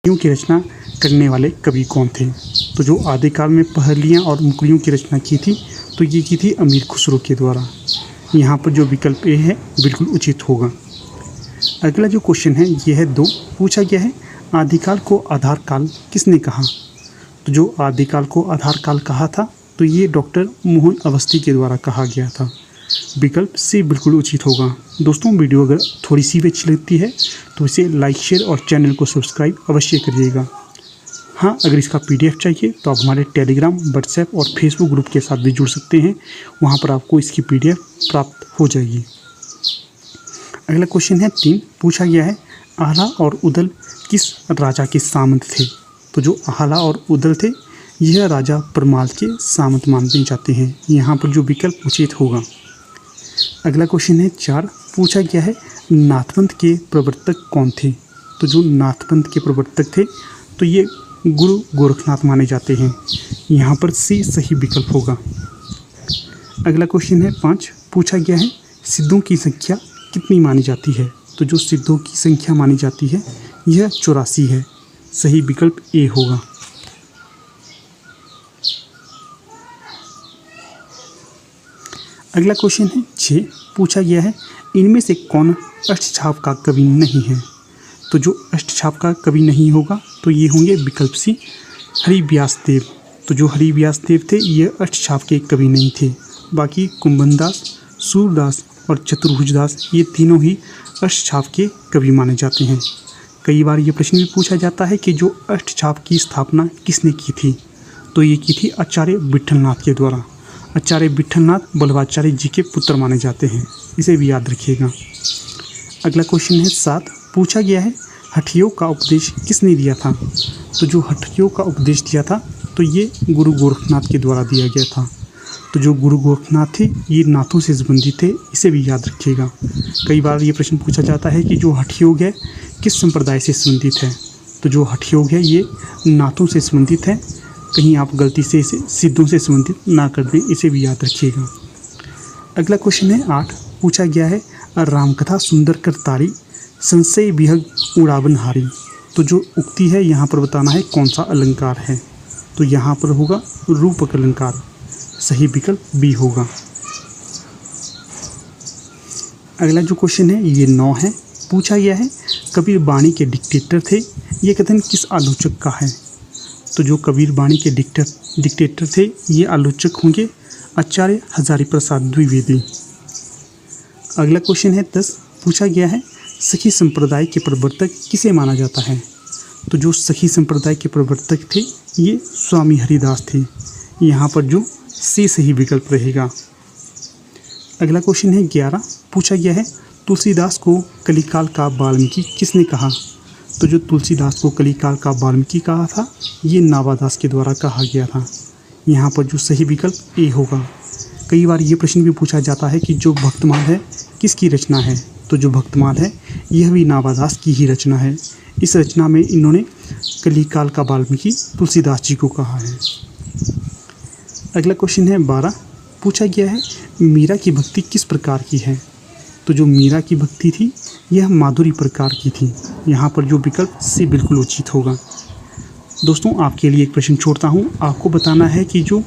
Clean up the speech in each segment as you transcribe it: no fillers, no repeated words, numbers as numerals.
मुकरियों की रचना करने वाले कवि कौन थे? तो जो आदिकाल में पहेलियाँ और मुकरियों की रचना की थी तो ये की थी अमीर खुसरो के द्वारा। यहाँ पर जो विकल्प ए है बिल्कुल उचित होगा। अगला जो क्वेश्चन है ये है 2। पूछा गया है आदिकाल को आधार काल किसने कहा? तो जो आदिकाल को आधार काल कहा था तो ये डॉक्टर मोहन अवस्थी के द्वारा कहा गया था। विकल्प सी बिल्कुल उचित होगा। दोस्तों वीडियो अगर थोड़ी सी भी अच्छी लगती है तो इसे लाइक शेयर और चैनल को सब्सक्राइब अवश्य करिएगा। हाँ, अगर इसका PDF चाहिए तो आप हमारे टेलीग्राम, व्हाट्सएप और फेसबुक ग्रुप के साथ भी जुड़ सकते हैं। वहाँ पर आपको इसकी PDF प्राप्त हो जाएगी। अगला क्वेश्चन है 3। पूछा गया है आला और उदल किस राजा के सामंत थे? तो जो आला और उदल थे यह राजा परमाल के सामंत मानते जाते हैं। यहाँ पर जो विकल्प उचित होगा। अगला क्वेश्चन है 4। पूछा गया है नाथपंथ के प्रवर्तक कौन थे? तो जो नाथपंथ के प्रवर्तक थे तो ये गुरु गोरखनाथ माने जाते हैं। यहाँ पर सी सही विकल्प होगा। अगला क्वेश्चन है 5। पूछा गया है सिद्धों की संख्या कितनी मानी जाती है? तो जो सिद्धों की संख्या मानी जाती है यह 84 है। सही विकल्प ए होगा। अगला क्वेश्चन है 6। पूछा गया है इनमें से कौन अष्टछाप का कवि नहीं है? तो जो अष्टछाप का कवि नहीं होगा तो ये होंगे विकल्प सी हरिव्यास देव। तो जो हरिव्यास देव थे ये अष्टछाप के कवि नहीं थे। बाकी कुंभनदास, सूरदास और चतुर्भुजदास ये तीनों ही अष्टछाप के कवि माने जाते हैं। कई बार ये प्रश्न भी पूछा जाता है कि जो अष्टछाप की स्थापना किसने की थी? तो ये की थी आचार्य विट्ठलनाथ के द्वारा। आचार्य विट्ठलनाथ बल्लभाचार्य जी के पुत्र माने जाते हैं। इसे भी याद रखिएगा। अगला क्वेश्चन है 7। पूछा गया है हठयोग का उपदेश किसने दिया था? तो जो हठयोग का उपदेश दिया था तो ये गुरु गोरखनाथ के द्वारा दिया गया था। तो जो गुरु गोरखनाथ थे ये नाथों से संबंधित थे। इसे भी याद रखिएगा। कई बार ये प्रश्न पूछा जाता है कि जो हठयोग है किस संप्रदाय से संबंधित है? तो जो हठयोग है ये नाथों से संबंधित है। कहीं आप गलती से इसे सिद्धों से संबंधित ना कर दें। इसे भी याद रखिएगा। अगला क्वेश्चन है 8। पूछा गया है रामकथा सुंदर कर तारी संशय विहग उड़ावन हारी। तो जो उक्ति है यहाँ पर बताना है कौन सा अलंकार है? तो यहाँ पर होगा रूपक अलंकार। सही विकल्प बी होगा। अगला जो क्वेश्चन है ये 9 है। पूछा गया है कबीर बाणी के डिक्टेटर थे, ये कथन किस आलोचक का है? तो जो कबीर बाणी के डिक्टेटर थे ये आलोचक होंगे आचार्य हजारी प्रसाद द्विवेदी। अगला क्वेश्चन है 10। पूछा गया है सखी संप्रदाय के प्रवर्तक किसे माना जाता है? तो जो सखी संप्रदाय के प्रवर्तक थे ये स्वामी हरिदास थे। यहाँ पर जो सी सही विकल्प रहेगा। अगला क्वेश्चन है 11। पूछा गया है तुलसीदास को कलिकाल का वाल्मीकि किसने कहा? तो जो तुलसीदास को कलिकाल का वाल्मीकि कहा था ये नावादास के द्वारा कहा गया था। यहाँ पर जो सही विकल्प ए होगा। कई बार ये प्रश्न भी पूछा जाता है कि जो भक्तमाल है किसकी रचना है? तो जो भक्तमाल है यह भी नावादास की ही रचना है। इस रचना में इन्होंने कलिकाल का वाल्मीकि तुलसीदास जी को कहा है। अगला क्वेश्चन है 12। पूछा गया है मीरा की भक्ति किस प्रकार की है? तो जो मीरा की भक्ति थी यह माधुरी प्रकार की थी। यहाँ पर जो विकल्प सी बिल्कुल उचित होगा। दोस्तों आपके लिए एक प्रश्न छोड़ता हूँ। आपको बताना है कि जो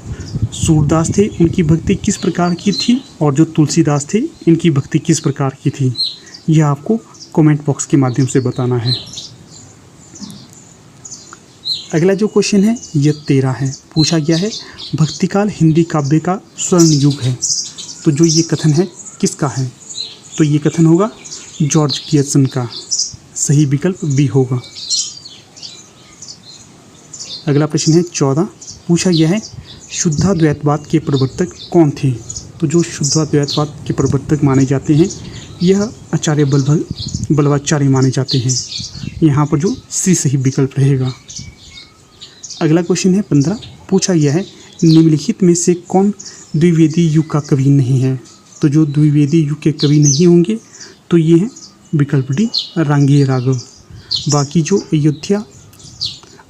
सूरदास थे उनकी भक्ति किस प्रकार की थी और जो तुलसीदास थे इनकी भक्ति किस प्रकार की थी। यह आपको कमेंट बॉक्स के माध्यम से बताना है। अगला जो क्वेश्चन है यह 13 है। पूछा गया है भक्तिकाल हिंदी काव्य का स्वर्ण युग है। तो जो ये कथन है किसका है? तो ये कथन होगा जॉर्ज गियर्सन का। सही विकल्प बी होगा। अगला प्रश्न है 14। पूछा गया है शुद्धाद्वैतवाद के प्रवर्तक कौन थे? तो जो शुद्धाद्वैतवाद के प्रवर्तक माने जाते हैं यह आचार्य बल्लभाचार्य माने जाते हैं। यहाँ पर जो सी सही विकल्प रहेगा। अगला क्वेश्चन है 15। पूछा गया है निम्नलिखित में से कौन द्विवेदी युग का कवि नहीं है? तो जो द्विवेदी युग के कवि नहीं होंगे तो ये हैं विकल्प डी रांगेय राघव। बाकी जो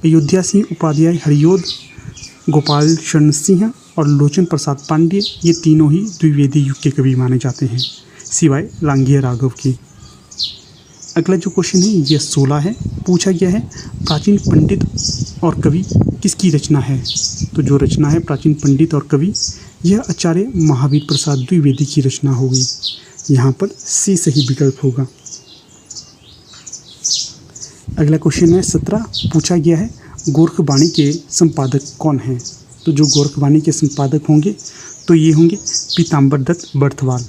अयोध्या सिंह उपाध्याय, हरियोध, गोपाल शरण सिंह और लोचन प्रसाद पांडे ये तीनों ही द्विवेदी युग के कवि माने जाते हैं सिवाय रांगेय राघव की। अगला जो क्वेश्चन है ये 16 है। पूछा गया है प्राचीन पंडित और कवि किसकी रचना है। तो जो रचना है प्राचीन पंडित और कवि, यह आचार्य महावीर प्रसाद द्विवेदी की रचना होगी। यहाँ पर सी सही विकल्प होगा। अगला क्वेश्चन है 17। पूछा गया है गोरखवाणी के संपादक कौन हैं। तो जो गोरखवाणी के संपादक होंगे तो ये होंगे पीताम्बर दत्त बर्थवाल।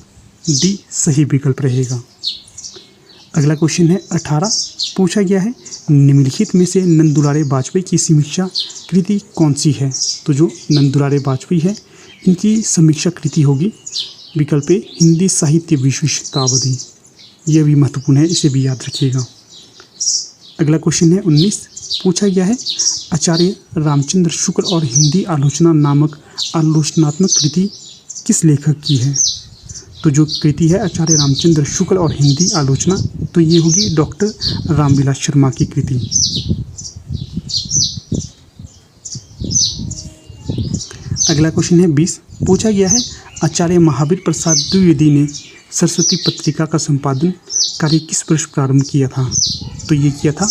डी सही विकल्प रहेगा। अगला क्वेश्चन है 18। पूछा गया है निम्नलिखित में से नंद दुलारे वाजपेयी की समीक्षा कृति कौन सी है। तो जो नंद दुलारे वाजपेयी है इनकी समीक्षा कृति होगी विकल्प ए हिंदी साहित्य विश्व शताब्दी। यह भी महत्वपूर्ण है, इसे भी याद रखिएगा। अगला क्वेश्चन है 19। पूछा गया है आचार्य रामचंद्र शुक्ल और हिंदी आलोचना नामक आलोचनात्मक कृति किस लेखक की है। तो जो कृति है आचार्य रामचंद्र शुक्ल और हिंदी आलोचना, तो ये होगी डॉक्टर रामविलास शर्मा की कृति। अगला क्वेश्चन है 20। पूछा गया है आचार्य महावीर प्रसाद द्विवेदी ने सरस्वती पत्रिका का संपादन कार्य किस वर्ष प्रारंभ किया था। तो ये किया था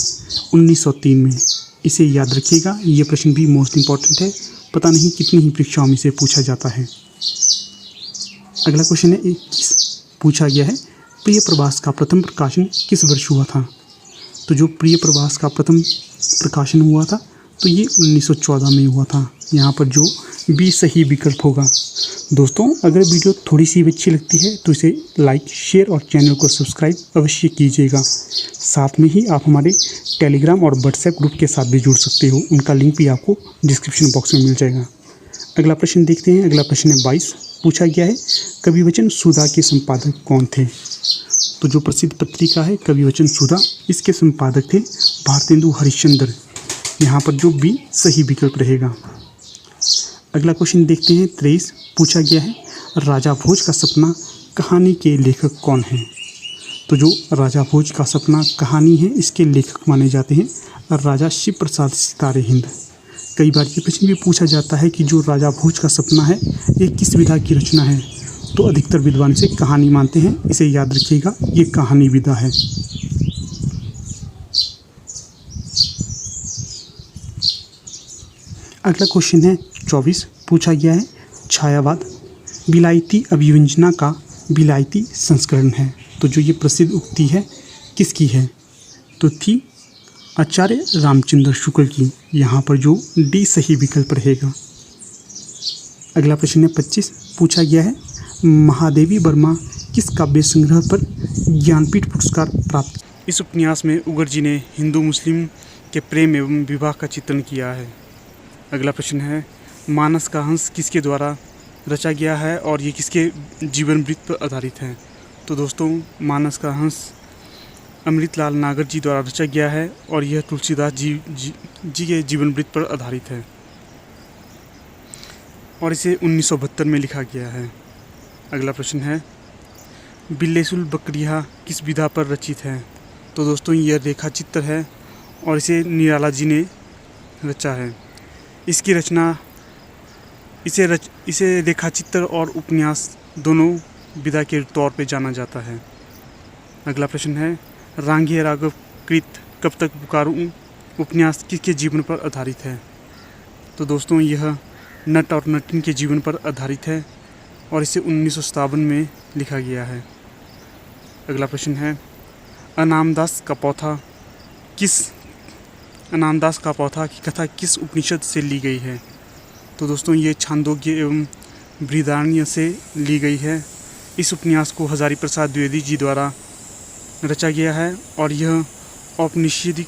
1903 में। इसे याद रखिएगा, ये प्रश्न भी मोस्ट इम्पॉर्टेंट है, पता नहीं कितनी ही परीक्षाओं में से पूछा जाता है। अगला क्वेश्चन है 21। पूछा गया है प्रिय प्रवास का प्रथम प्रकाशन किस वर्ष हुआ था। तो जो प्रिय प्रवास का प्रथम प्रकाशन हुआ था तो ये 1914 में हुआ था। यहाँ पर जो बी सही विकल्प होगा। दोस्तों अगर वीडियो थोड़ी सी भी अच्छी लगती है तो इसे लाइक, शेयर और चैनल को सब्सक्राइब अवश्य कीजिएगा। साथ में ही आप हमारे टेलीग्राम और व्हाट्सएप ग्रुप के साथ भी जुड़ सकते हो, उनका लिंक भी आपको डिस्क्रिप्शन बॉक्स में मिल जाएगा। अगला प्रश्न देखते हैं। अगला प्रश्न है 22। पूछा गया है कविवचन सुधा के संपादक कौन थे। तो जो प्रसिद्ध पत्रिका है कविवचन सुधा, इसके संपादक थे भारतेंदु हरिश्चंद्र। यहाँ पर जो बी सही विकल्प रहेगा। अगला क्वेश्चन देखते हैं 23। पूछा गया है राजा भोज का सपना कहानी के लेखक कौन हैं। तो जो राजा भोज का सपना कहानी है इसके लेखक माने जाते हैं राजा शिव प्रसाद सितारे हिंद। कई बार ये प्रश्न भी पूछा जाता है कि जो राजा भोज का सपना है ये किस विधा की रचना है। तो अधिकतर विद्वान इसे कहानी मानते हैं, इसे याद रखिएगा, ये कहानी विधा है। अगला क्वेश्चन है 24। पूछा गया है छायावाद विलायती अभिव्यंजना का विलायती संस्करण है। तो जो ये प्रसिद्ध उक्ति है किसकी है। तो थी आचार्य रामचंद्र शुक्ल की। यहाँ पर जो डी सही विकल्प रहेगा। अगला प्रश्न है 25। पूछा गया है महादेवी वर्मा किस काव्य संग्रह पर ज्ञानपीठ पुरस्कार प्राप्त। इस उपन्यास में उगर जी ने हिंदू मुस्लिम के प्रेम एवं विवाह का चित्रण किया है। अगला प्रश्न है मानस का हंस किसके द्वारा रचा गया है और ये किसके जीवन वृत्त पर आधारित है। तो दोस्तों मानस का हंस अमृतलाल नागर जी द्वारा रचा गया है और यह तुलसीदास जी के जीवन वृत्त पर आधारित है और इसे 1972 में लिखा गया है। अगला प्रश्न है बिल्लेसुल बकरिया किस विधा पर रचित है। तो दोस्तों यह रेखा चित्र है और इसे निराला जी ने रचा है। इसकी रचना इसे रेखा चित्र और उपन्यास दोनों विधा के तौर पे जाना जाता है। अगला प्रश्न है रांगे राघव कृत कब तक पुकारूं उपन्यास किसके जीवन पर आधारित है। तो दोस्तों यह नट और नटिन के जीवन पर आधारित है और इसे 1957 में लिखा गया है। अगला प्रश्न है अनामदास का पौथा की कथा किस उपनिषद से ली गई है। तो दोस्तों ये छांदोग्य एवं बृहदारण्य से ली गई है। इस उपन्यास को हजारी प्रसाद द्विवेदी जी द्वारा रचा गया है और यह औपनिषदिक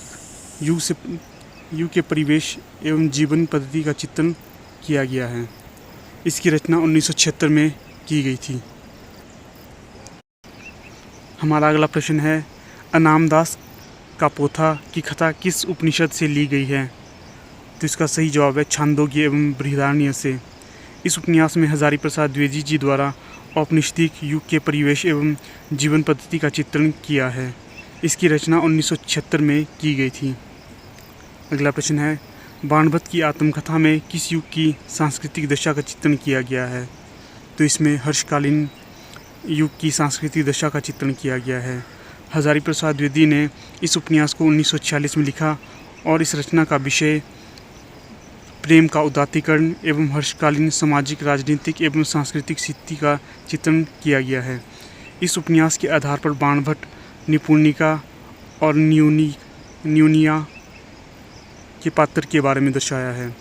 युग के परिवेश एवं जीवन पद्धति का चित्रण किया गया है। इसकी रचना 1976 में की गई थी। हमारा अगला प्रश्न है अनामदास का पोथा की कथा किस उपनिषद से ली गई है। तो इसका सही जवाब है छांदोग्य एवं बृहदारण्य से। इस उपन्यास में हजारी प्रसाद द्विवेदी जी द्वारा औपनिषदिक युग के परिवेश एवं जीवन पद्धति का चित्रण किया है। इसकी रचना 1976 में की गई थी। अगला प्रश्न है बाणभट्ट की आत्मकथा में किस युग की सांस्कृतिक दशा का चित्रण किया गया है। तो इसमें हर्षकालीन युग की सांस्कृतिक दशा का चित्रण किया गया है। हजारी प्रसाद द्विवेदी ने इस उपन्यास को 1946 में लिखा और इस रचना का विषय प्रेम का उदात्तीकरण एवं हर्षकालीन सामाजिक, राजनीतिक एवं सांस्कृतिक स्थिति का चित्रण किया गया है। इस उपन्यास के आधार पर बाणभट्ट, निपुणिका और न्यूनिया के पात्र के बारे में दर्शाया है।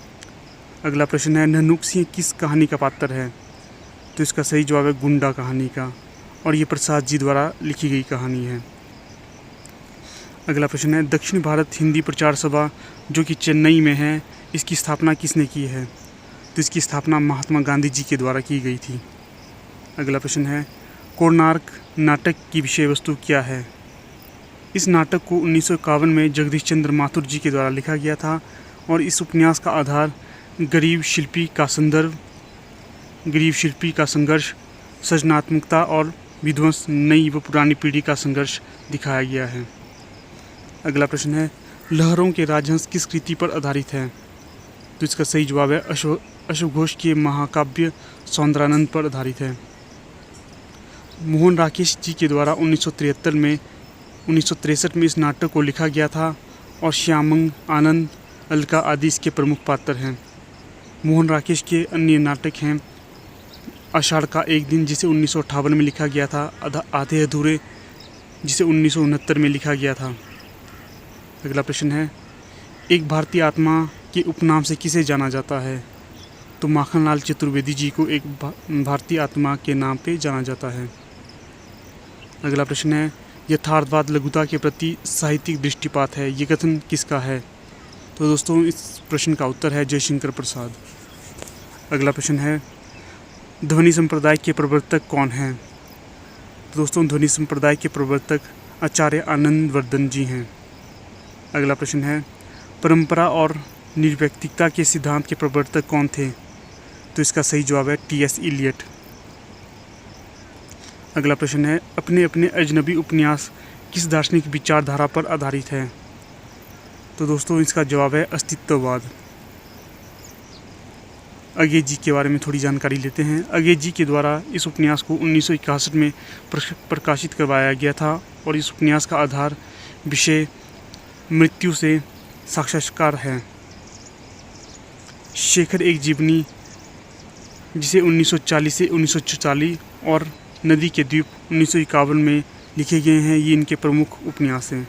अगला प्रश्न है, नन्हुक सिंह किस कहानी का पात्र है? तो इसका सही जवाब है गुंडा कहानी का, और ये प्रसाद जी द्वारा लिखी गई कहानी है। अगला प्रश्न है, दक्षिण भारत हिंदी प्रचार सभा जो कि चेन्नई में है, इसकी स्थापना किसने की है? तो इसकी स्थापना महात्मा गांधी जी के द्वारा की गई थी। अगला प्रश्न है, कोणार्क नाटक की विषय वस्तु क्या है? इस नाटक को 1951 में जगदीश चंद्र माथुर जी के द्वारा लिखा गया था और इस उपन्यास का आधार गरीब शिल्पी का संघर्ष, सृजनात्मकता और विध्वंस, नई व पुरानी पीढ़ी का संघर्ष दिखाया गया है। अगला प्रश्न है, लहरों के राजहंस किस कृति पर आधारित है? तो इसका सही जवाब है अश्व घोष के महाकाव्य सौंदरानंद पर आधारित है। मोहन राकेश जी के द्वारा 1963 में इस नाटक को लिखा गया था और श्यामंग, आनंद, अलका आदि इसके प्रमुख पात्र हैं। मोहन राकेश के अन्य नाटक हैं आषाढ़ का एक दिन, जिसे 1958 में लिखा गया था, आधे अधूरे, जिसे 1969 में लिखा गया था। अगला प्रश्न है, एक भारतीय आत्मा के उपनाम से किसे जाना जाता है? तो माखनलाल चतुर्वेदी जी को एक भारतीय आत्मा के नाम पे जाना जाता है। अगला प्रश्न है, यथार्थवाद लघुता के प्रति साहित्यिक दृष्टिपात है, ये कथन किसका है? तो दोस्तों इस प्रश्न का उत्तर है जयशंकर प्रसाद। अगला प्रश्न है, ध्वनि संप्रदाय के प्रवर्तक कौन हैं? तो दोस्तों ध्वनि संप्रदाय के प्रवर्तक आचार्य आनंदवर्धन जी हैं। अगला प्रश्न है, परंपरा और निरपेक्षता के सिद्धांत के प्रवर्तक कौन थे? तो इसका सही जवाब है टी.एस. इलियट। अगला प्रश्न है, अपने अपने अजनबी उपन्यास किस दार्शनिक विचारधारा पर आधारित है? तो दोस्तों इसका जवाब है अस्तित्ववाद। अगे जी के बारे में थोड़ी जानकारी लेते हैं। अगे जी के द्वारा इस उपन्यास को 1961 में प्रकाशित करवाया गया था और इस उपन्यास का आधार विषय मृत्यु से साक्षात्कार है। शेखर एक जीवनी, जिसे 1940 से 1944 और नदी के द्वीप 1951 में लिखे गए हैं, ये इनके प्रमुख उपन्यास हैं।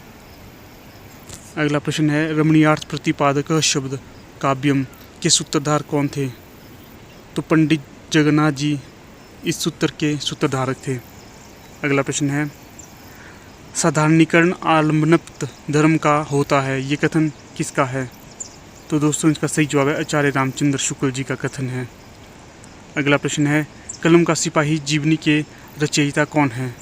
अगला प्रश्न है, रमणीयार्थ प्रतिपादक शब्द काव्यम के सूत्रधार कौन थे? तो पंडित जगन्नाथ जी इस सूत्र के सूत्रधारक थे। अगला प्रश्न है, साधारणीकरण आलम्बनप्त धर्म का होता है, ये कथन किसका है? तो दोस्तों इसका सही जवाब है आचार्य रामचंद्र शुक्ल जी का कथन है। अगला प्रश्न है, कलम का सिपाही जीवनी के रचयिता कौन है?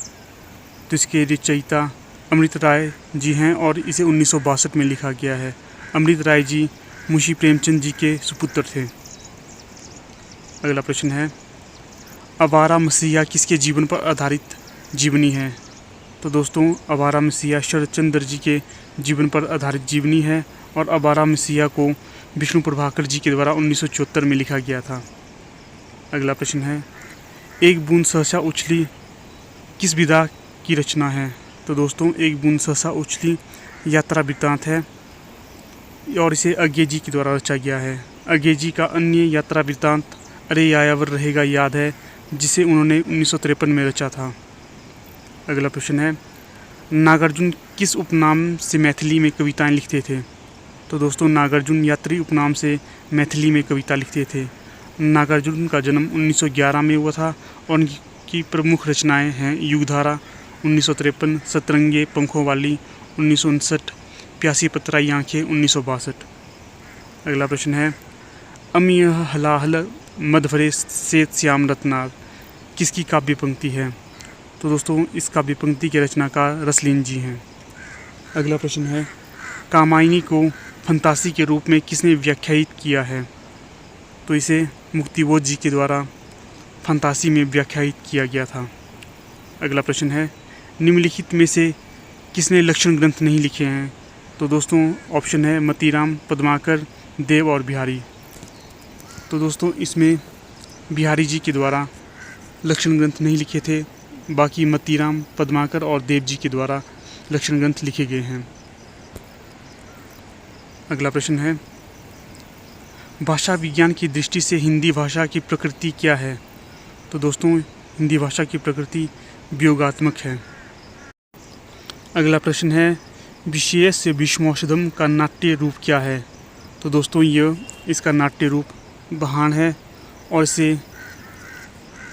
तो इसके रचयिता अमृत राय जी हैं और इसे 1962 में लिखा गया है। अमृत राय जी मुंशी प्रेमचंद जी के सुपुत्र थे। अगला प्रश्न है, आवारा मसीहा किसके जीवन पर आधारित जीवनी है? तो दोस्तों आवारा मसीहा शरद चंद्र जी के जीवन पर आधारित जीवनी है और आवारा मसीहा को विष्णु प्रभाकर जी के द्वारा 1974 में लिखा गया था। अगला प्रश्न है, एक बूंद सहसा उछली किस विधा की रचना है? तो दोस्तों एक बूंद सहसा उछली यात्रा वृत्तांत है और इसे अज्ञे जी के द्वारा रचा गया है। अज्ञे जी का अन्य यात्रा वृत्तांत अरे यायावर रहेगा याद है, जिसे उन्होंने 1953 में रचा था। अगला प्रश्न है, नागार्जुन किस उपनाम से मैथिली में कविताएं लिखते थे? तो दोस्तों नागार्जुन यात्री उपनाम से मैथिली में कविता लिखते थे। नागार्जुन का जन्म 1911 में हुआ था और उनकी प्रमुख रचनाएं हैं युगधारा 1953, सतरंगे पंखों वाली 1959, प्यासी पतराई आँखें 1962। अगला प्रश्न है, अमिय हलाहल मधभरे सेत श्याम रत्नार किसकी काव्य पंक्ति है? तो दोस्तों इस काव्य पंक्ति के रचनाकार रसलीन जी हैं। अगला प्रश्न है, कामायनी को फंतासी के रूप में किसने व्याख्यायित किया है? तो इसे मुक्तिबोध जी के द्वारा फंतासी में व्याख्यायित किया गया था। अगला प्रश्न है, निम्नलिखित में से किसने लक्षण ग्रंथ नहीं लिखे हैं? तो दोस्तों ऑप्शन है मतीराम, पद्माकर, देव और बिहारी। तो दोस्तों इसमें बिहारी जी के द्वारा लक्षण ग्रंथ नहीं लिखे थे, बाकी मतीराम, पद्माकर और देव जी के द्वारा लक्षण ग्रंथ लिखे गए हैं। अगला प्रश्न है, भाषा विज्ञान की दृष्टि से हिंदी भाषा की प्रकृति क्या है? तो दोस्तों हिंदी भाषा की प्रकृति वियोगात्मक है। अगला प्रश्न है, विशेष से विश्वौषधम का नाट्य रूप क्या है? तो दोस्तों इसका नाट्य रूप बहान है और इसे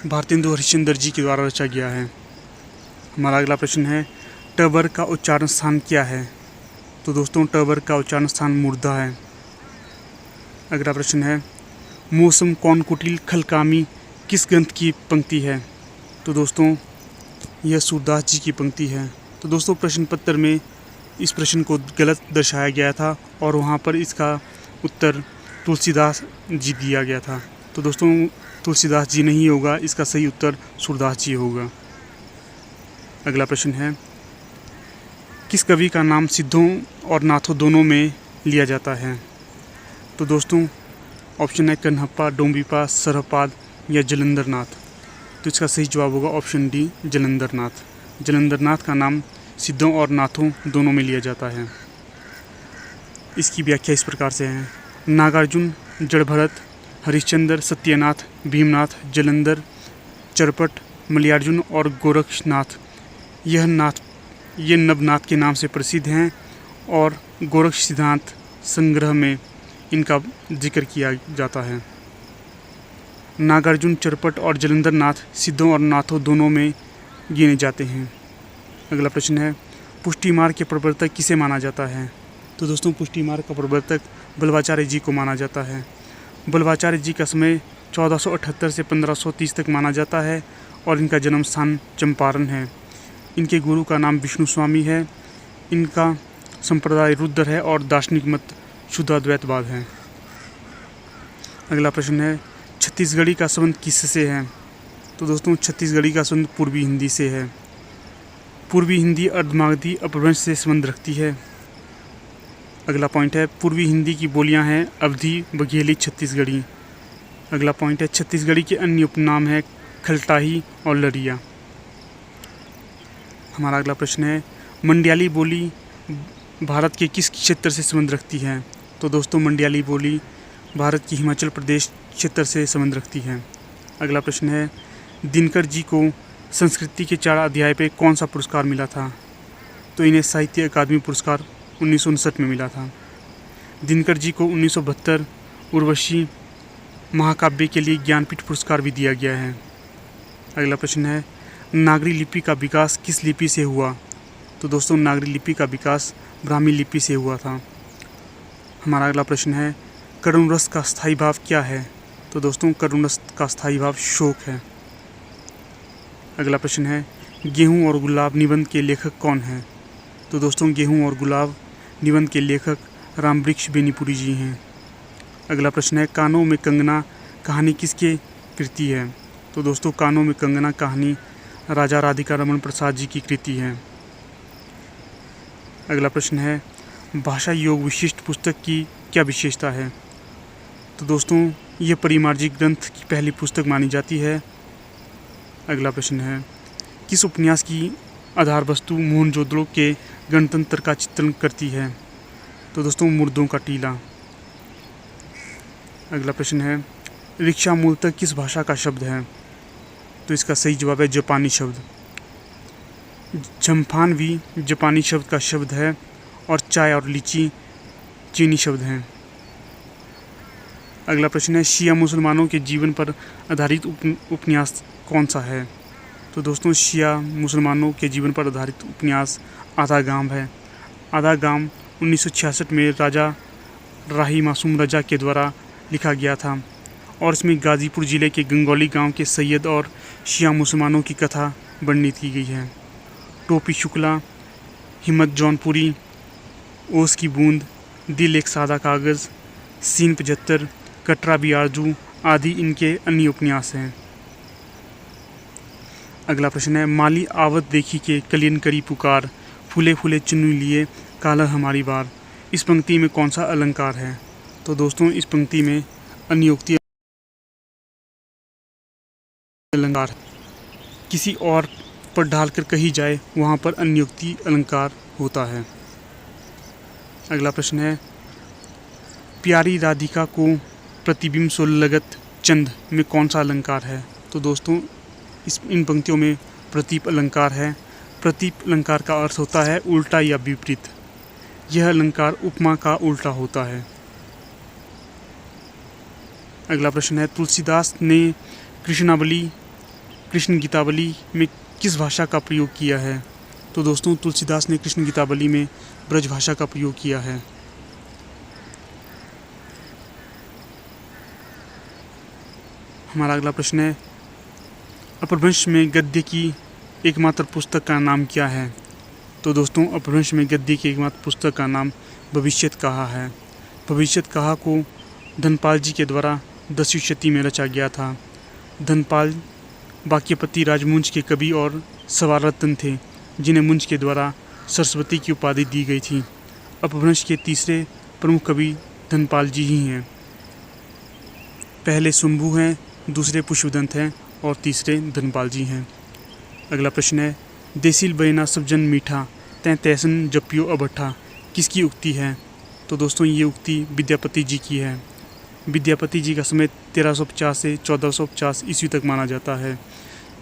भारतेंदु हरिश्चंद्र जी के द्वारा रचा गया है। हमारा अगला प्रश्न है, टबर का उच्चारण स्थान क्या है? तो दोस्तों टबर का उच्चारण स्थान मूर्धा है। अगला प्रश्न है, मौसम कौन कुटिल खलकामी किस ग्रंथ की पंक्ति है? तो दोस्तों यह सूरदास जी की पंक्ति है। तो दोस्तों प्रश्न पत्र में इस प्रश्न को गलत दर्शाया गया था और वहाँ पर इसका उत्तर तुलसीदास जी दिया गया था। तो दोस्तों तुलसीदास जी नहीं होगा, इसका सही उत्तर सूरदास जी होगा। अगला प्रश्न है, किस कवि का नाम सिद्धों और नाथों दोनों में लिया जाता है? तो दोस्तों ऑप्शन है कन्हप्पा, डोंबिपा, सरहपाद या जलंधर नाथ। तो इसका सही जवाब होगा ऑप्शन डी जलंधर नाथ। जलंधर नाथ का नाम सिद्धों और नाथों दोनों में लिया जाता है। इसकी व्याख्या इस प्रकार से है, नागार्जुन, जड़भरत, हरिश्चंद्र, सत्यनाथ, भीमनाथ, जलंधर, चरपट, मलयार्जुन और गोरक्षनाथ ये नवनाथ के नाम से प्रसिद्ध हैं और गोरक्ष सिद्धांत संग्रह में इनका जिक्र किया जाता है। नागार्जुन, चरपट और जलंधर नाथ सिद्धों और नाथों दोनों में गिने जाते हैं। अगला प्रश्न है, पुष्टि मार्ग के प्रवर्तक किसे माना जाता है? तो दोस्तों पुष्टि मार्ग का प्रवर्तक बल्लभाचार्य जी को माना जाता है। बल्लभाचार्य जी का समय 1478 से 1530 तक माना जाता है और इनका जन्म स्थान चंपारण है। इनके गुरु का नाम विष्णु स्वामी है। इनका संप्रदाय रुद्र है और दार्शनिक मत शुद्धाद्वैतवाद है। अगला प्रश्न है, छत्तीसगढ़ी का संबंध किससे है? तो दोस्तों छत्तीसगढ़ी का संबंध पूर्वी हिंदी से है। पूर्वी हिंदी अर्धमागधी अपभ्रंश से संबंध रखती है। अगला पॉइंट है, पूर्वी हिंदी की बोलियां हैं अवधी, बघेली, छत्तीसगढ़ी। अगला पॉइंट है, छत्तीसगढ़ी के अन्य उपनाम हैं खलटाही और लरिया। हमारा अगला प्रश्न है, मंडियाली बोली भारत के किस क्षेत्र से संबंध रखती है? तो दोस्तों मंडियाली बोली भारत की हिमाचल प्रदेश क्षेत्र से संबंध रखती है। अगला प्रश्न है, दिनकर जी को संस्कृति के 4 अध्याय पे कौन सा पुरस्कार मिला था? तो इन्हें साहित्य अकादमी पुरस्कार 1959 में मिला था। दिनकर जी को 1972 उर्वशी महाकाव्य के लिए ज्ञानपीठ पुरस्कार भी दिया गया है। अगला प्रश्न है, नागरी लिपि का विकास किस लिपि से हुआ? तो दोस्तों नागरी लिपि का विकास ब्राह्मी लिपि से हुआ था। हमारा अगला प्रश्न है, करुण रस का स्थायी भाव क्या है? तो दोस्तों करुण रस का स्थायी भाव शोक है। अगला प्रश्न है, गेहूँ और गुलाब निबंध के लेखक कौन हैं? तो दोस्तों गेहूँ और गुलाब निबंध के लेखक रामवृक्ष बेनीपुरी जी हैं। अगला प्रश्न है, कानों में कंगना कहानी किसके कृति है? तो दोस्तों कानों में कंगना कहानी राजा राधिका रमन प्रसाद जी की कृति है। अगला प्रश्न है, भाषा योग विशिष्ट पुस्तक की क्या विशेषता है? तो दोस्तों यह परिमार्जित ग्रंथ की पहली पुस्तक मानी जाती है। अगला प्रश्न है, किस उपन्यास की आधार वस्तु मोहनजोदड़ो के गणतंत्र का चित्रण करती है? तो दोस्तों मुर्दों का टीला। अगला प्रश्न है, रिक्शा मूलतः किस भाषा का शब्द है? तो इसका सही जवाब है जापानी शब्द। झम्फान भी जापानी शब्द का शब्द है और चाय और लीची चीनी शब्द हैं। अगला प्रश्न है, शिया मुसलमानों के जीवन पर आधारित उपन्यास कौन सा है? तो दोस्तों शिया मुसलमानों के जीवन पर आधारित उपन्यास आधा गाम है। आधा गाम 1966 में राजा राही मासूम रजा के द्वारा लिखा गया था और इसमें गाज़ीपुर ज़िले के गंगौली गांव के सैयद और शिया मुसलमानों की कथा वर्णित की गई है। टोपी शुक्ला, हिम्मत जौनपुरी, ओस की बूंद, दिल एक सादा कागज़, सीन 75, कटरा भी आरजू आदि इनके अन्य उपन्यास हैं। अगला प्रश्न है, माली आवत देखी के कलियन करी पुकार, फूले फूले चुन्नी लिए काला हमारी बार। इस पंक्ति में कौन सा अलंकार है? तो दोस्तों इस पंक्ति में अन्योक्ति अलंकार किसी और पर ढालकर कही जाए वहाँ पर अन्योक्ति अलंकार होता है। अगला प्रश्न है, प्यारी राधिका को प्रतिबिंब सोलगत चंद में कौन सा अलंकार है? तो दोस्तों इन पंक्तियों में प्रतीप अलंकार है। प्रतीप अलंकार का अर्थ होता है उल्टा या विपरीत। यह अलंकार उपमा का उल्टा होता है। अगला प्रश्न है, तुलसीदास ने कृष्ण गीतावली में किस भाषा का प्रयोग किया है? तो दोस्तों तुलसीदास ने कृष्ण गीतावली में ब्रज भाषा का प्रयोग किया है। हमारा अगला प्रश्न है, अपभ्रंश में गद्य की एकमात्र पुस्तक का नाम क्या है? तो दोस्तों अपभ्रंश में गद्य की एकमात्र पुस्तक का नाम भविष्यत कहा है। भविष्यत कहा को धनपाल जी के द्वारा 10वीं शती में रचा गया था। धनपाल वाक्यपति राजमुंज के कवि और सवार रत्न थे, जिन्हें मुंज के द्वारा सरस्वती की उपाधि दी गई थी। अपभ्रंश के तीसरे प्रमुख कवि धनपाल जी ही हैं। पहले शंभू हैं, दूसरे पुष्पदंत हैं और तीसरे धनपाल जी हैं। अगला प्रश्न है, देसिल बयना सब जन मीठा तैं तैसन जपियो अबट्ठा किसकी उक्ति है? तो दोस्तों ये उक्ति विद्यापति जी की है। विद्यापति जी का समय 1350 से 1450 ईस्वी तक माना जाता है।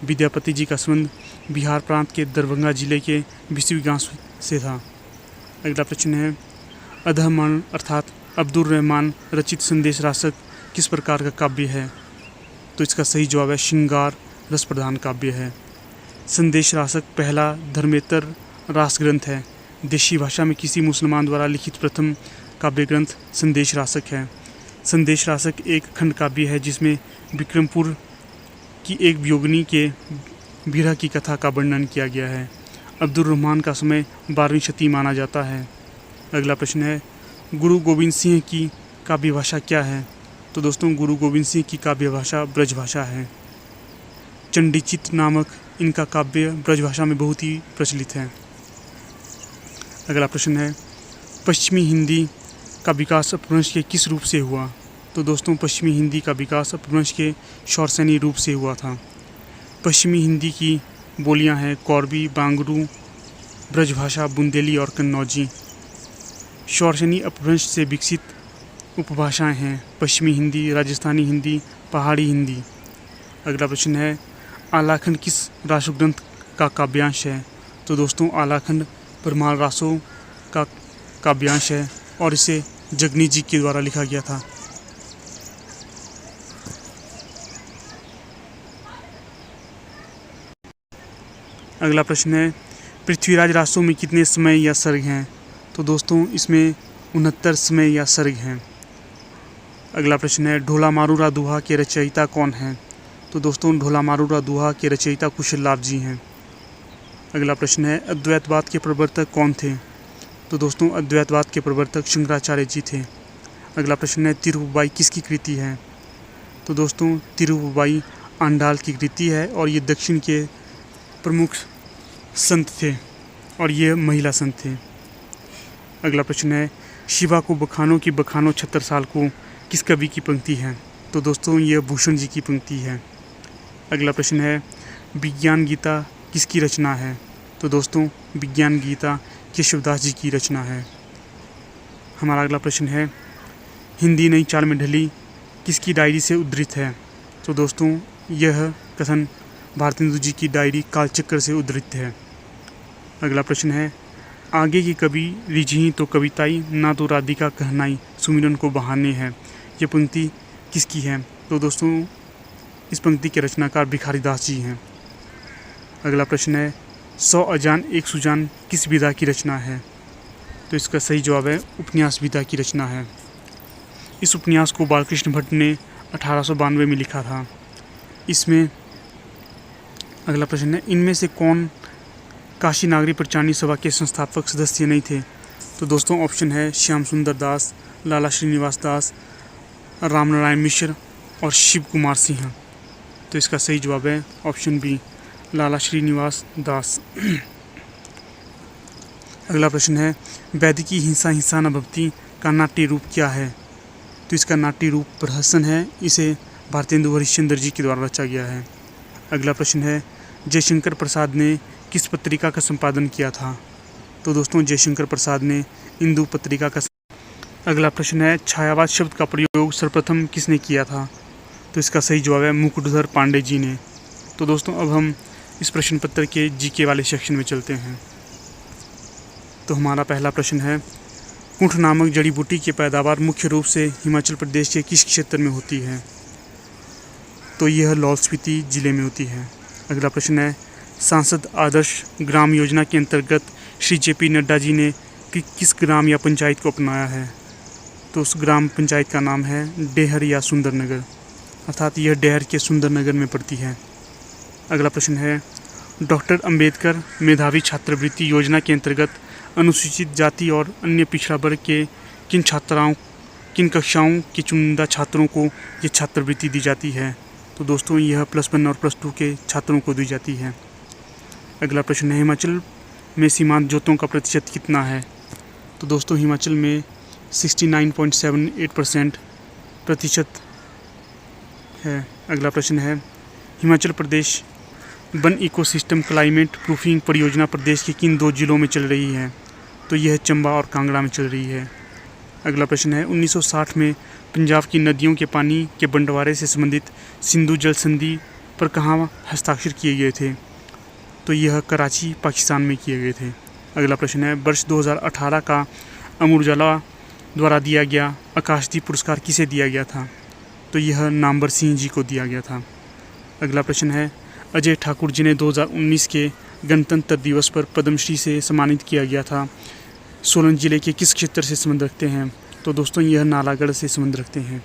विद्यापति जी का संबंध बिहार प्रांत के दरभंगा जिले के बिस्वी गांव से था। अगला प्रश्न है, अधमान अर्थात अब्दुल रहमान रचित संदेश रासक किस प्रकार का काव्य है? तो इसका सही जवाब है श्रृंगार रस प्रधान काव्य है। संदेश रासक पहला धर्मेतर रास ग्रंथ है। देशी भाषा में किसी मुसलमान द्वारा लिखित प्रथम काव्य ग्रंथ संदेश रासक है। संदेश रासक एक खंड काव्य है जिसमें विक्रमपुर की एक वियोगिनी के विरह की कथा का वर्णन किया गया है। अब्दुल रहमान का समय 12वीं शती माना जाता है। अगला प्रश्न है, गुरु गोविंद सिंह की काव्य भाषा क्या है? तो दोस्तों गुरु गोविंद सिंह की काव्य भाषा ब्रज भाषा है। चंडीचित नामक इनका काव्य ब्रज भाषा में बहुत ही प्रचलित है। अगला प्रश्न है, पश्चिमी हिंदी का विकास अपभ्रंश के किस रूप से हुआ? तो दोस्तों पश्चिमी हिंदी का विकास अपभ्रंश के शौरसेनी रूप से हुआ था। पश्चिमी हिंदी की बोलियां हैं कौरवी, बांगरू, ब्रजभाषा, बुंदेली और कन्नौजी। शौरसेनी अपभ्रंश से विकसित उपभाषाएं हैं पश्चिमी हिंदी, राजस्थानी हिंदी, पहाड़ी हिंदी। अगला प्रश्न है, आलाखंड किस रासोग्रंथ का काव्यांश है? तो दोस्तों आलाखंड परमार रासों का काव्यांश है और इसे जगनी जी के द्वारा लिखा गया था। अगला प्रश्न है, पृथ्वीराज रासों में कितने समय या सर्ग हैं? तो दोस्तों इसमें 69 समय या सर्ग हैं। अगला प्रश्न है, ढोला मारूरा दोहा के रचयिता कौन हैं? तो दोस्तों ढोला मारूरा दोहा के रचयिता कुशललाभ जी हैं। अगला प्रश्न है, अद्वैतवाद के प्रवर्तक कौन थे? तो दोस्तों अद्वैतवाद के प्रवर्तक शंकराचार्य जी थे। अगला प्रश्न है, तिरुप्पावाई किसकी कृति है? तो दोस्तों तिरुप्पावाई आंडाल की कृति है और ये दक्षिण के प्रमुख संत थे और ये महिला संत थे। अगला प्रश्न है, शिवा को बखानो की बखानो 76 साल को किस कवि की पंक्ति है? तो दोस्तों ये भूषण जी की पंक्ति है। अगला प्रश्न है, विज्ञान गीता किसकी रचना है? तो दोस्तों विज्ञान गीता केशवदास जी की रचना है। हमारा अगला प्रश्न है, हिंदी नई चाल में ढली किसकी डायरी से उद्धृत है? तो दोस्तों यह कथन भारतेंदु जी की डायरी कालचक्र से उद्धृत है। अगला प्रश्न है, आगे की कवि रिझी तो कविताई ना तो राधिका कहनाई सुमिरन को बहाने हैं, ये पंक्ति किसकी है? तो दोस्तों इस पंक्ति के रचनाकार भिखारी दास जी हैं। अगला प्रश्न है, 100 अजान एक सुजान किस विधा की रचना है? तो इसका सही जवाब है उपन्यास विधा की रचना है। इस उपन्यास को बालकृष्ण भट्ट ने 1892 में लिखा था। इसमें अगला प्रश्न है, इनमें से कौन काशी नागरी प्रचारणी सभा के संस्थापक सदस्य नहीं थे? तो दोस्तों ऑप्शन है श्याम सुंदर दास, लाला श्रीनिवास दास, रामनारायण मिश्र और शिव कुमार सिंह। तो इसका सही जवाब है ऑप्शन बी, लाला श्रीनिवास दास। अगला प्रश्न है, वैदिकी हिंसा हिंसा न भवती का नाट्य रूप क्या है? तो इसका नाट्य रूप प्रहसन है। इसे भारतेंदु हरिश्चंद्र जी के द्वारा रचा गया है। अगला प्रश्न है, जयशंकर प्रसाद ने किस पत्रिका का संपादन किया था? तो तो दोस्तों जयशंकर प्रसाद ने इंदु पत्रिका का। अगला प्रश्न है छायावाद शब्द का प्रयोग सर्वप्रथम किसने किया था? तो इसका सही जवाब है मुकुटधर पांडे जी ने। तो दोस्तों अब हम इस प्रश्न पत्र के जीके वाले सेक्शन में चलते हैं। तो हमारा पहला प्रश्न है कुंठ नामक जड़ी बूटी की पैदावार मुख्य रूप से हिमाचल प्रदेश के किस क्षेत्र में होती है? तो यह लाहौल स्पीति जिले में होती है। अगला प्रश्न है सांसद आदर्श ग्राम योजना के अंतर्गत श्री JP नड्डा जी ने किस ग्राम या पंचायत को अपनाया है? तो उस ग्राम पंचायत का नाम है डेहर या सुंदरनगर, अर्थात यह डेहर के सुंदरनगर में पड़ती है। अगला प्रश्न है डॉक्टर अंबेडकर मेधावी छात्रवृत्ति योजना के अंतर्गत अनुसूचित जाति और अन्य पिछड़ा वर्ग के किन कक्षाओं के चुनिंदा छात्रों को ये छात्रवृत्ति दी जाती है? तो दोस्तों यह +1 और +2 के छात्रों को दी जाती है। अगला प्रश्न है हिमाचल में सीमांत जोतों का प्रतिशत कितना है? तो दोस्तों हिमाचल में 69.78% प्रतिशत है। अगला प्रश्न है Himachal Pradesh one ecosystem climate proofing परियोजना प्रदेश के किन 2 जिलों में चल रही है? तो यह चंबा और कांगड़ा में चल रही है। अगला प्रश्न है 1960 में पंजाब की नदियों के पानी के बंटवारे से संबंधित सिंधु जल संधि पर कहाँ हस्ताक्षर किए गए थे? तो यह कराची पाकिस्तान में किए गए थे। अगला प्रश्न है वर्ष 2018 का अमर उजाला द्वारा दिया गया आकाशदीप पुरस्कार किसे दिया गया था? तो यह नामवर सिंह जी को दिया गया था। अगला प्रश्न है अजय ठाकुर जिन्हें 2019 के गणतंत्र दिवस पर पद्मश्री से सम्मानित किया गया था, सोलन जिले के किस क्षेत्र से संबंध रखते हैं? तो दोस्तों यह नालागढ़ से संबंध रखते हैं।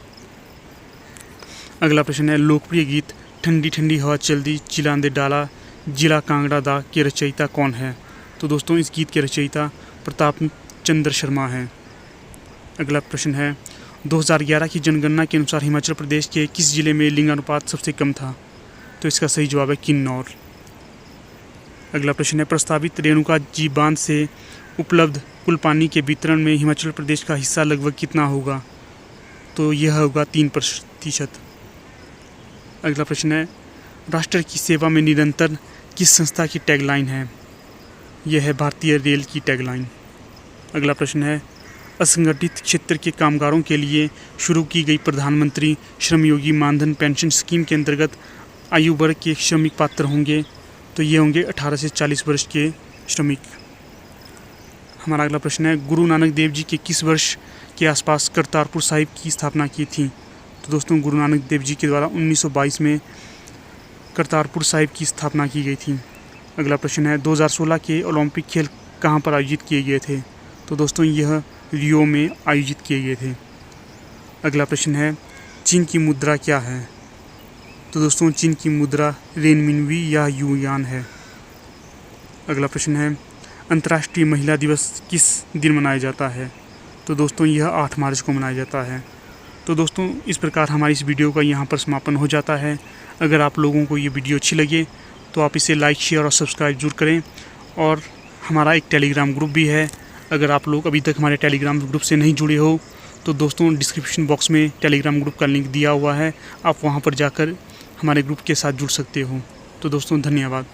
अगला प्रश्न है लोकप्रिय गीत ठंडी ठंडी हवा चलदी चिलांदे डाला जिला कांगड़ा दा के रचयिता कौन है? तो दोस्तों इस गीत के रचयिता प्रताप चंद्र शर्मा हैं। अगला प्रश्न है 2011 की जनगणना के अनुसार हिमाचल प्रदेश के किस जिले में लिंगानुपात सबसे कम था? तो इसका सही जवाब है किन्नौर। अगला प्रश्न है प्रस्तावित रेणुका जी बांध से उपलब्ध कुल पानी के वितरण में हिमाचल प्रदेश का हिस्सा लगभग कितना होगा? तो यह होगा 3%। अगला प्रश्न है राष्ट्र की सेवा में निरंतर किस संस्था की टैगलाइन है? यह है भारतीय रेल की टैगलाइन। अगला प्रश्न है असंगठित क्षेत्र के कामगारों के लिए शुरू की गई प्रधानमंत्री श्रमयोगी मानधन पेंशन स्कीम के अंतर्गत आयु वर्ग के श्रमिक पात्र होंगे? तो ये होंगे 18 से 40 वर्ष के श्रमिक। हमारा अगला प्रश्न है गुरु नानक देव जी के किस वर्ष के आसपास करतारपुर साहिब की स्थापना की थी? तो दोस्तों गुरु नानक देव जी के द्वारा 1922 में करतारपुर साहिब की स्थापना की गई थी। अगला प्रश्न है 2016 के ओलंपिक खेल कहाँ पर आयोजित किए गए थे? तो दोस्तों यह रियो में आयोजित किए गए थे। अगला प्रश्न है चीन की मुद्रा क्या है? तो दोस्तों चीन की मुद्रा रेनमिनवी या युआन है। अगला प्रश्न है अंतर्राष्ट्रीय महिला दिवस किस दिन मनाया जाता है? तो दोस्तों यह 8 मार्च को मनाया जाता है। तो दोस्तों इस प्रकार हमारी इस वीडियो का यहाँ पर समापन हो जाता है। अगर आप लोगों को ये वीडियो अच्छी लगे तो आप इसे लाइक शेयर और सब्सक्राइब जरूर करें। और हमारा एक टेलीग्राम ग्रुप भी है, अगर आप लोग अभी तक हमारे टेलीग्राम ग्रुप से नहीं जुड़े हो तो दोस्तों डिस्क्रिप्शन बॉक्स में टेलीग्राम ग्रुप का लिंक दिया हुआ है, आप वहाँ पर जाकर हमारे ग्रुप के साथ जुड़ सकते हो। तो दोस्तों धन्यवाद।